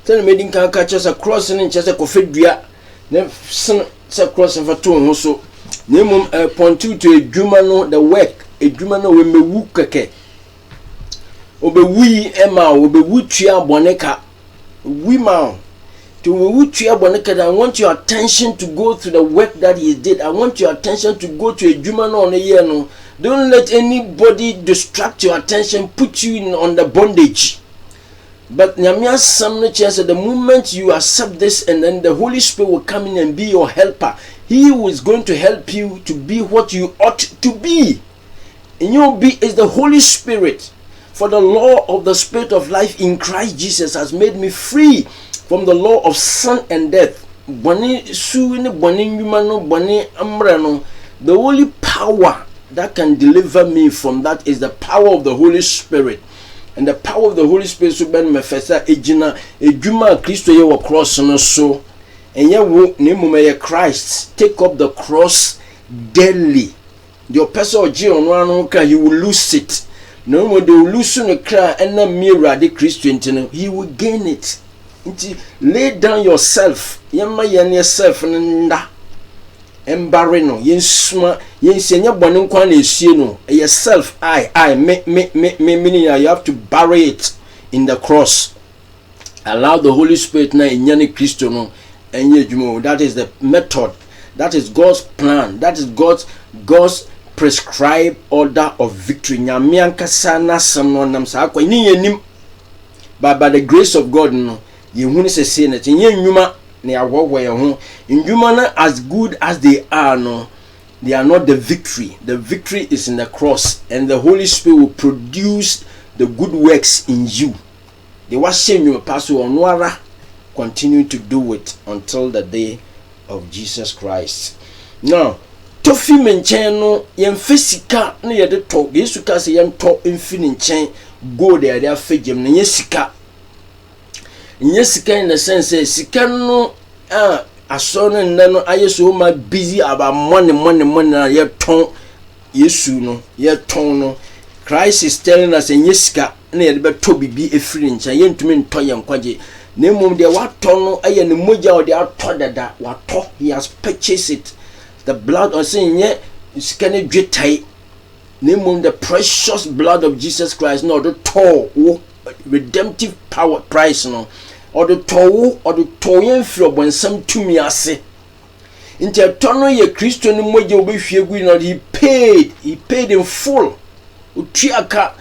Tell me, didn't catch us a cross and just a cofedia. Then, son, cross of a tone also. Name point to a Jumano, the work, a Jumano will be wookake. Obe we Emma, obe wutria boneka. We mount to wutria boneka. I want your attention to go to the work that he did. I want your attention to go to a Jumano on a year no. Don't let anybody distract your attention, put you on the bondage. But Nyamia Samno chance the moment you accept this and then the Holy Spirit will come in and be your helper. He is going to help you to be what you ought to be. And you be is the Holy Spirit. For the law of the Spirit of life in Christ Jesus has made me free from the law of sin and death. The only power that can deliver me from that is the power of the Holy Spirit. And the power of the Holy Spirit so ben mefesa ejina ejuma Kristo ye wo cross no so enye wo nemu ye Christ take up the cross daily. The person oje onu anu ka he will lose it. No more they will lose no cry and na mirror the Christian he will gain it. Lay down yourself. Yema yourself nda. Embare no yensuma yensenya bone nkwa na esie no yourself me meaning you have to bury it in the cross. Allow the Holy Spirit na enyane Kristo no enye dwuma. That is the method. That is God's plan. That is God's prescribed order of victory. Nyame ankasa na sam no nam sa akwa ni yanim. But by the grace of God no yehunu sese na enye nnwuma in as good as they are, no, they are not the victory. The victory is in the cross, and the Holy Spirit will produce the good works in you. They were saying you pass on continue to do it until the day of Jesus Christ. Now, tofi menchen no yemfa sika na yede to Yesu ka se yento mfini nchen gold ya de afegem na yesika in the sense sika no asoro nna no ayeso ma busy about money na yeton Yesu no yeton no. Christ is telling us yesika na yede beto bibi efiri nchen yentumi nto yenkwaje na mum de wato no aye ne moja o de ato dada wato. He has purchased it. The blood of sin ye scanning dwetai. Name the precious blood of Jesus Christ, no the toll redemptive power price no, or the toll or the toyen fro when some to me ase. Into a tono ye Christian mojo be no, he paid in full. Utriaka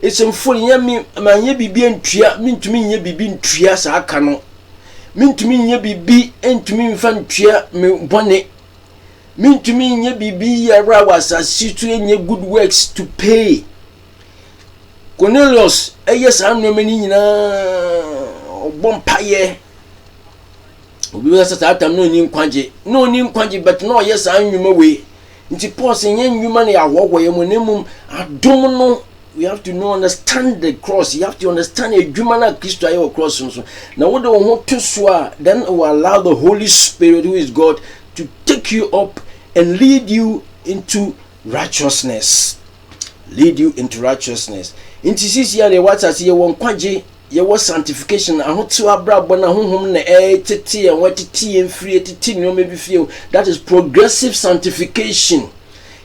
it's in full yami man ye bibi and tria mean to me ye bibi in trias a cano. Mean to me ye bibi and to me fan tria me bonnet. Mean to me nye bibi yara was asitue nye good works to pay. Cornelius yes anomani nyina bompaye obi wasa tatam no ni nkwaje but no yes anwuma we nti Paul say nye nwuma na yawowoye mo nemum adom no. We have to understand the cross. You have to understand a human Christ ayo cross so na wo de wo to so then we allow the Holy Spirit who is God to take you up and lead you into righteousness. Lead you into righteousness. Into this year, what I see, one kwaji, your sanctification. I want to abrabo na hum na tete and what tea and free tea no maybe feel that is progressive sanctification.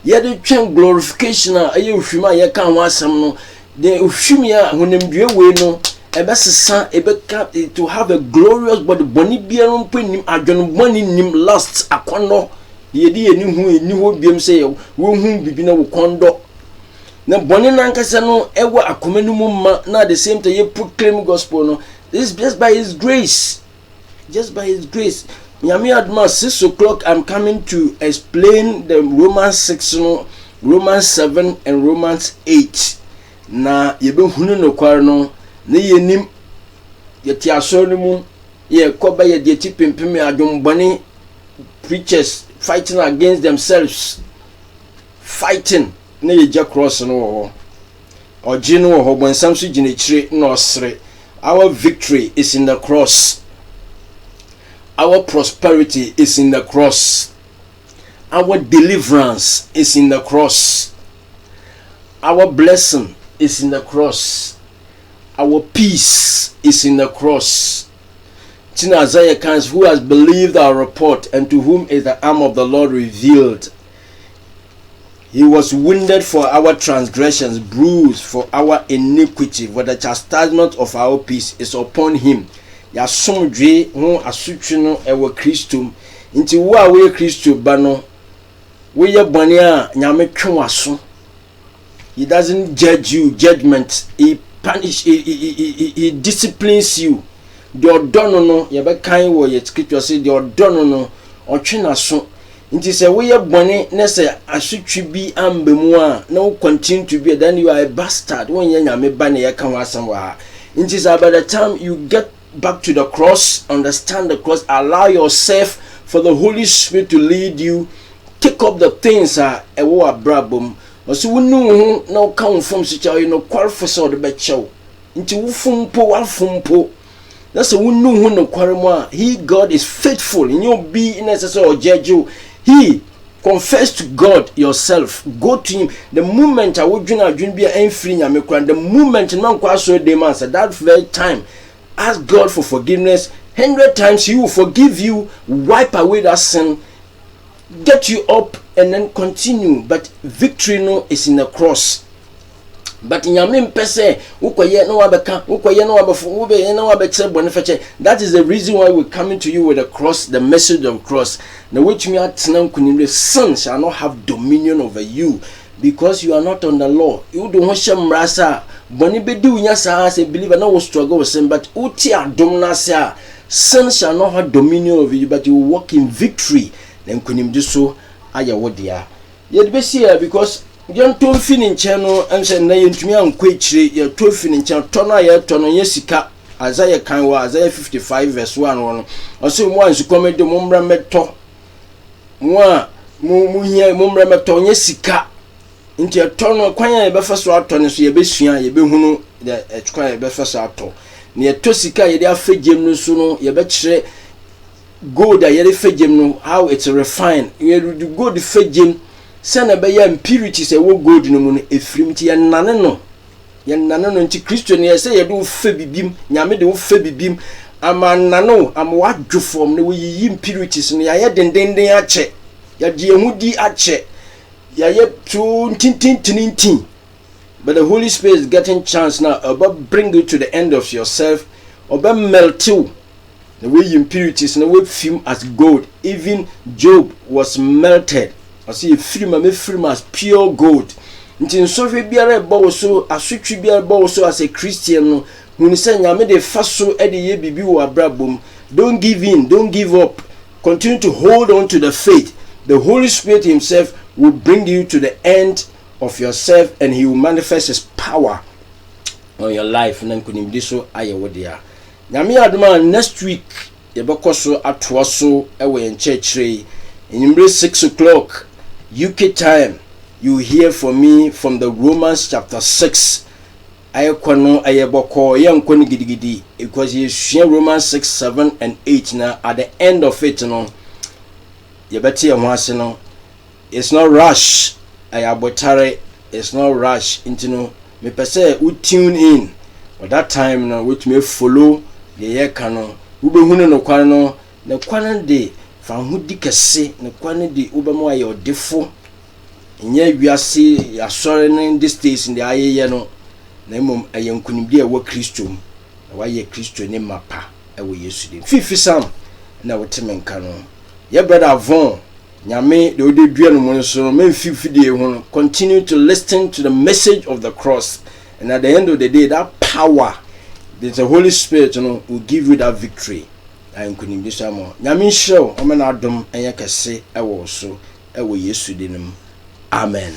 Ye the train glorification. Aye ushima ye kan wasam no. The ushimia hunemdwe we no. Ebesisa ebeka to have a glorious body. Boni biarum pe nim adwon boni nim last akono. Yedi eni ho biem se wo hu bibi na wo kondo na boni nankasa no ewo akomanu mumma na the same time you proclaim gospel no. This is just by his grace. Just by his grace. Nyame adma 6 o'clock I'm coming to explain the Romans 6 no, Romans 7 and Romans 8. Na yebe hunu no kware no na yenim yeti aso no mu ye koba ye de ti pempem adwom boni preachers fighting against themselves, fighting na ye cross no ho oji no ho bon samso gine chire no osre. Our victory is in the cross. Our prosperity is in the cross. Our deliverance is in the cross. Our blessing is in the cross. Our peace is in the cross. Isaiah comes, who has believed our report, and to whom is the arm of the Lord revealed. He was wounded for our transgressions, bruised for our iniquity, for the chastisement of our peace is upon him. Yasomdwe ho asutwe no ewo Kristo. Nti wo a we Kristo ba no, we ye bone a nyame twe waso. He doesn't judge you, judgment. He disciplines you. The odono no ye be kan wo ye scripture say the odono no otwe na so. Nti se we ye bone na se asutwe bi ambemu a na wo continue to be, then you are a bastard. Won ye nyame ba na ye kan wasam wa. Nti say by the time you get back to the cross, understand the cross, allow yourself for the Holy Spirit to lead you, take up the things ewo abrabom. Also wonu na kan from such you know qualify so the becho. Nti wo fumpo wa fumpo. That's a wonu hu no kwaremo. He God is faithful. In your be necessary or judge you. He confess to God yourself. Go to him. The moment I would dream be a free nyame, the moment man kwa so demands at that very time, ask God for forgiveness. 100 times he will forgive you, wipe away that sin, get you up, and then continue. But victory no is in the cross. But nyame mpese ukoye no wabeka ukoye no wabafu ube no wabetse bonifeche. That is the reason why we're coming to you with the cross, the message of cross. Now which me atena kunimle, sin shall not have dominion over you, because you are not on the law. You don't want mrasa boni be do nya sa as a believer no struggle with sin, but uti adom na sa sin shall not have dominion over you, but you will walk in victory. Then kunim do so aya wodia. Ye be see because yon to fini channel and say na yentumi ankwa chire ye to fini channel tono ye tono ye sika Isaiah kan wa Isaiah 55 verse 1 no. O say mo ansu komede mo mbra meto mo mu hia mu mremeto nye sika nti eto kwan ya be fa so ato ne so ye be sua ye be hunu de kwan ya be fa so ato ne eto sika ye de afegem no so no ye be kire gold a ye de fegem no how it's refined ye do gold fegem se na be ya impurities e wo gold no mu no efrim ti ye nane no nti Kristo ne ye se ye do fe bibim nyame de wo fe bibim ama nano am wadwofom ne wo yi impurities no ya dendenden ache ya de ehudi ache ya to tintin. But the Holy Spirit is getting chance now about bring you to the end of yourself about melt you the way impurities and the way film as gold. Even Job was melted. I see a film as pure gold. Nti so fe biara ebo so asotwi biara ebo so as a Christian no when say nyame de faso e de ye bibi wo abrabom. Don't give in, don't give up. Continue to hold on to the faith. The Holy Spirit himself will bring you to the end of yourself and he will manifest his power on your life. And then kunim diso aye wodia. Nyame adoma next week ye bekoso atoaso ewe en church in 6 o'clock UK time. You hear from me from the Romans chapter 6. Aye kwano aye boko ye nkoni gidigidi because you share Romans 6, 7 and 8 now at the end of it no ye beti ye ho ase no. It's not rush. Ayabotare. It's not rush. Into no. Me pese we tune in. At that time no, which may follow the year canon. Ube hune no kwano. Ne kwanan de fan hudi kese. Ne kwanan de ube mo aye odefo. Inye wiase ya sore in this days in the aye ye no. Na mom aye nkunimdi e wo Kristo mu. Na wa ye Kristo ne mapa e wo Yesu de. Fifi sam na wote menka no. Ye brother Avon Nyame de ode dua no mo so men fifidie ho. Continue to listen to the message of the cross, and at the end of the day that power, the Holy Spirit will give you that victory. I couldn't be some more. Nyame show o me na adom enye kese e wo so e wo Yesu de nim. Amen.